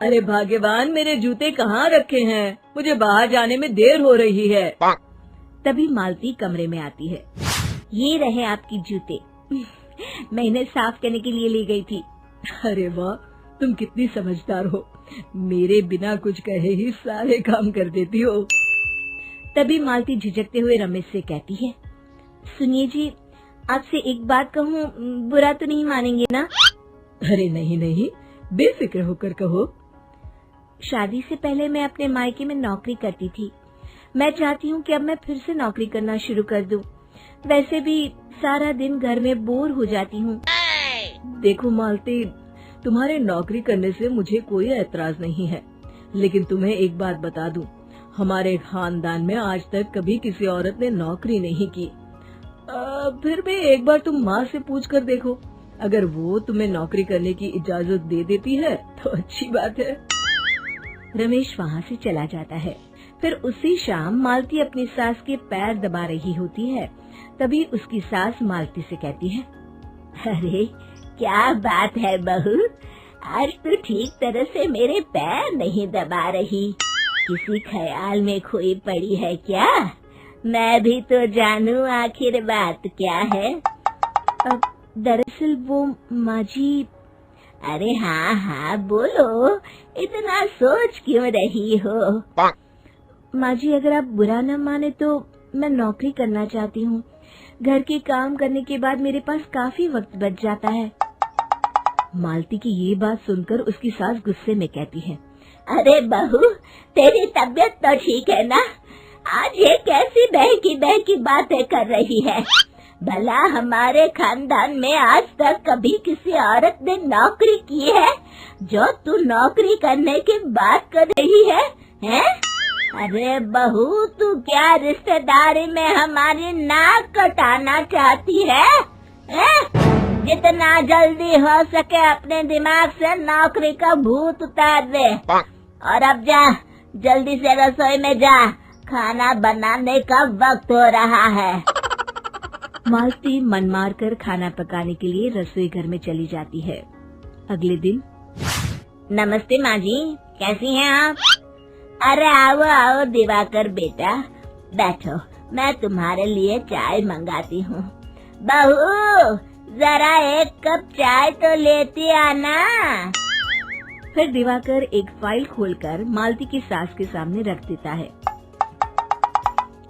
अरे भाग्यवान, मेरे जूते कहाँ रखे हैं? मुझे बाहर जाने में देर हो रही है। तभी मालती कमरे में आती है। ये रहे आपकी जूते। मैं इन्हें साफ करने के लिए ले गई थी। अरे वाह, तुम कितनी समझदार हो। मेरे बिना कुछ कहे ही सारे काम कर देती हो। तभी मालती झिझकते हुए रमेश से कहती है, सुनिए जी, आपसे एक बात कहूँ, बुरा तो नहीं मानेंगे ना? अरे नहीं नहीं, बेफिक्र होकर कहो। शादी से पहले मैं अपने मायके में नौकरी करती थी। मैं चाहती हूँ कि अब मैं फिर से नौकरी करना शुरू कर दूं। वैसे भी सारा दिन घर में बोर हो जाती हूँ। देखो मालती, तुम्हारे नौकरी करने से मुझे कोई ऐतराज नहीं है, लेकिन तुम्हें एक बात बता दूं, हमारे खानदान में आज तक कभी किसी औरत ने नौकरी नहीं की। फिर भी एक बार तुम माँ से पूछ कर देखो, अगर वो तुम्हें नौकरी करने की इजाजत दे देती है तो अच्छी बात है। रमेश वहाँ से चला जाता है। फिर उसी शाम मालती अपनी सास के पैर दबा रही होती है। तभी उसकी सास मालती से कहती है, अरे क्या बात है बहू, आज तो ठीक तरह से मेरे पैर नहीं दबा रही। किसी ख्याल में खोई पड़ी है क्या? मैं भी तो जानूं आखिर बात क्या है। दरअसल वो माँ जी। अरे हाँ हाँ बोलो, इतना सोच क्यों रही हो? माँ जी, अगर आप बुरा न माने तो मैं नौकरी करना चाहती हूँ। घर के काम करने के बाद मेरे पास काफी वक्त बच जाता है। मालती की ये बात सुनकर उसकी सास गुस्से में कहती है, अरे बहू, तेरी तबीयत तो ठीक है ना? आज ये कैसी बहकी बातें कर रही है? भला हमारे खानदान में आज तक कभी किसी औरत ने नौकरी की है जो तू नौकरी करने की बात कर रही है, हैं? अरे बहू, तू क्या रिश्तेदारी में हमारी नाक कटाना चाहती है? जितना जल्दी हो सके अपने दिमाग से नौकरी का भूत उतार दे, और अब जा, जल्दी से रसोई में जा, खाना बनाने का वक्त हो रहा है। मालती मन मार कर खाना पकाने के लिए रसोई घर में चली जाती है। अगले दिन, नमस्ते माँ जी, कैसी हैं आप? अरे आओ आओ दिवाकर बेटा, बैठो, मैं तुम्हारे लिए चाय मंगाती हूँ। बहू, जरा एक कप चाय तो लेती आना। फिर दिवाकर एक फाइल खोलकर मालती की सास के सामने रख देता है।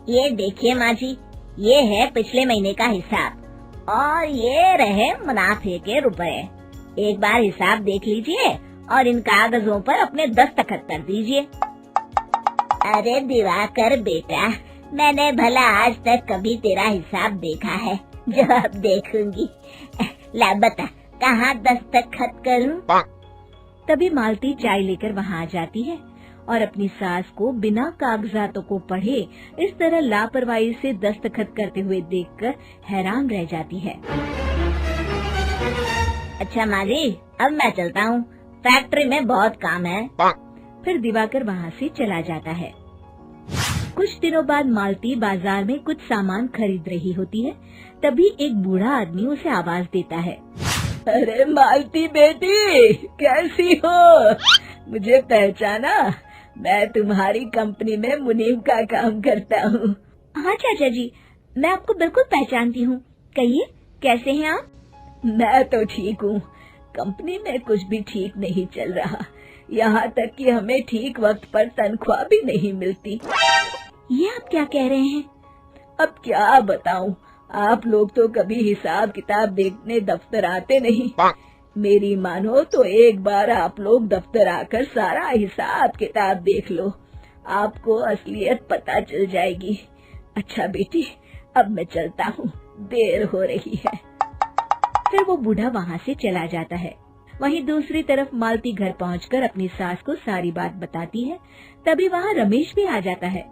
ये देखिए माँ जी, ये है पिछले महीने का हिसाब और ये रहे मुनाफे के रुपए। एक बार हिसाब देख लीजिए और इन कागजों पर अपने दस्तखत कर दीजिए। अरे दिवाकर बेटा, मैंने भला आज तक कभी तेरा हिसाब देखा है जो अब देखूंगी? ला बता, कहाँ दस्तखत करूं? तभी मालती चाय लेकर वहाँ आ जाती है और अपनी सास को बिना कागजातों को पढ़े इस तरह लापरवाही से दस्तखत करते हुए देखकर हैरान रह जाती है। अच्छा माँ जी, अब मैं चलता हूँ, फैक्ट्री में बहुत काम है। फिर दिवाकर वहाँ से चला जाता है। कुछ दिनों बाद मालती बाजार में कुछ सामान खरीद रही होती है। तभी एक बूढ़ा आदमी उसे आवाज देता है, अरे मालती बेटी, कैसी हो? मुझे पहचाना? मैं तुम्हारी कंपनी में मुनीम का काम करता हूँ। हाँ चाचा जी, मैं आपको बिल्कुल पहचानती हूँ। कहिए, कैसे हैं आप? मैं तो ठीक हूँ। कंपनी में कुछ भी ठीक नहीं चल रहा, यहाँ तक कि हमें ठीक वक्त पर तनख्वाह भी नहीं मिलती। ये आप क्या कह रहे हैं? अब क्या बताऊं, आप लोग तो कभी हिसाब किताब देखने दफ्तर आते नहीं। मेरी मानो तो एक बार आप लोग दफ्तर आकर सारा हिसाब किताब देख लो, आपको असलियत पता चल जाएगी। अच्छा बेटी, अब मैं चलता हूँ, देर हो रही है। फिर वो बूढ़ा वहाँ से चला जाता है। वहीं दूसरी तरफ मालती घर पहुंचकर अपनी सास को सारी बात बताती है। तभी वहाँ रमेश भी आ जाता है,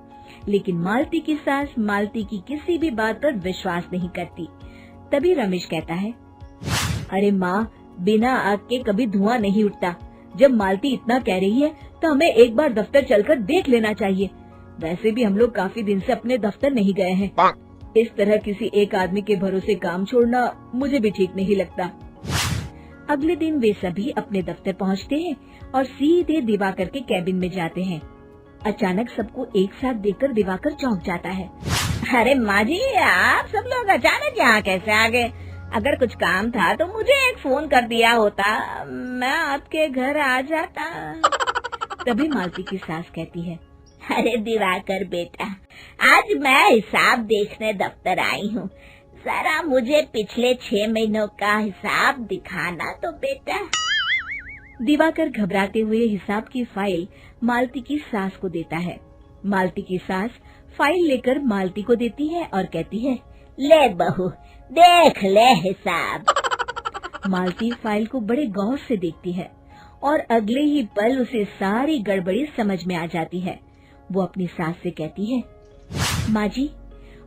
लेकिन मालती की सास मालती की किसी भी बात पर विश्वास नहीं करती। तभी रमेश कहता है, अरे माँ, बिना आग के कभी धुआं नहीं उठता। जब मालती इतना कह रही है तो हमें एक बार दफ्तर चलकर देख लेना चाहिए। वैसे भी हम लोग काफी दिन से अपने दफ्तर नहीं गए हैं। इस तरह किसी एक आदमी के भरोसे काम छोड़ना मुझे भी ठीक नहीं लगता। अगले दिन वे सभी अपने दफ्तर पहुंचते हैं और सीधे दिवाकर के कैबिन में जाते हैं। अचानक सबको एक साथ देखकर दिवाकर चौंक जाता है। अरे माँ जी, आप सब लोग अचानक यहाँ कैसे आ गए? अगर कुछ काम था तो मुझे एक फोन कर दिया होता, मैं आपके घर आ जाता। तभी मालती की सास कहती है, अरे दिवाकर बेटा, आज मैं हिसाब देखने दफ्तर आई हूँ, जरा मुझे पिछले 6 महीनों का हिसाब दिखाना तो बेटा। दिवाकर घबराते हुए हिसाब की फाइल मालती की सास को देता है। मालती की सास फाइल लेकर मालती को देती है और कहती है, ले बहू, देख ले हिसाब। मालती फाइल को बड़े गौर से देखती है और अगले ही पल उसे सारी गड़बड़ी समझ में आ जाती है। वो अपनी सास से कहती है, माँ जी,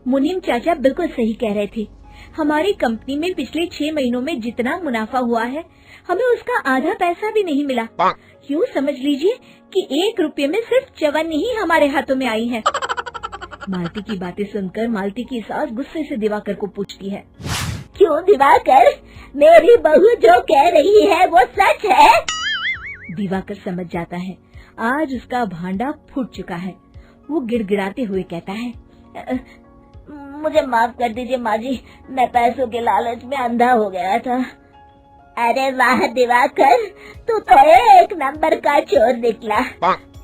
मुनीम चाचा बिल्कुल सही कह रहे थे। हमारी कंपनी में पिछले 6 महीनों में जितना मुनाफा हुआ है, हमें उसका आधा पैसा भी नहीं मिला। यूँ समझ लीजिए कि 1 रुपये में सिर्फ चवन्नी ही हमारे हाथों में आई है। मालती की बातें सुनकर मालती की सास गुस्से से दिवाकर को पूछती है, क्यों दिवाकर, मेरी बहू जो कह रही है वो सच है? दिवाकर समझ जाता है आज उसका भांडा फूट चुका है। वो गिड़गिड़ाते हुए कहता है, मुझे माफ कर दीजिए माँ जी, मैं पैसों के लालच में अंधा हो गया था। अरे वाह दिवाकर, तू तो 1 नंबर का चोर निकला।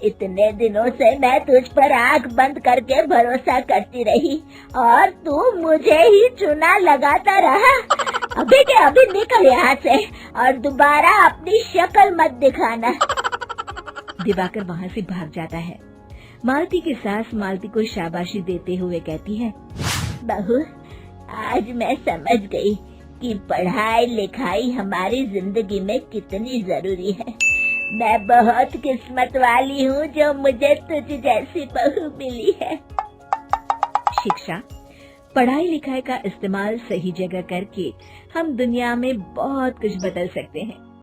इतने दिनों से मैं तुझ पर आंख बंद करके भरोसा करती रही और तू मुझे ही चुना लगाता रहा। अभी के अभी निकल यहाँ से और दोबारा अपनी शक्ल मत दिखाना। दिवाकर वहाँ से भाग जाता है। मालती की सास मालती को शाबाशी देते हुए कहती है, बहू, आज मैं समझ गई कि पढ़ाई लिखाई हमारी जिंदगी में कितनी जरूरी है। मैं बहुत किस्मत वाली हूँ जो मुझे तुझ जैसी बहू मिली है। शिक्षा, पढ़ाई लिखाई का इस्तेमाल सही जगह करके हम दुनिया में बहुत कुछ बदल सकते हैं।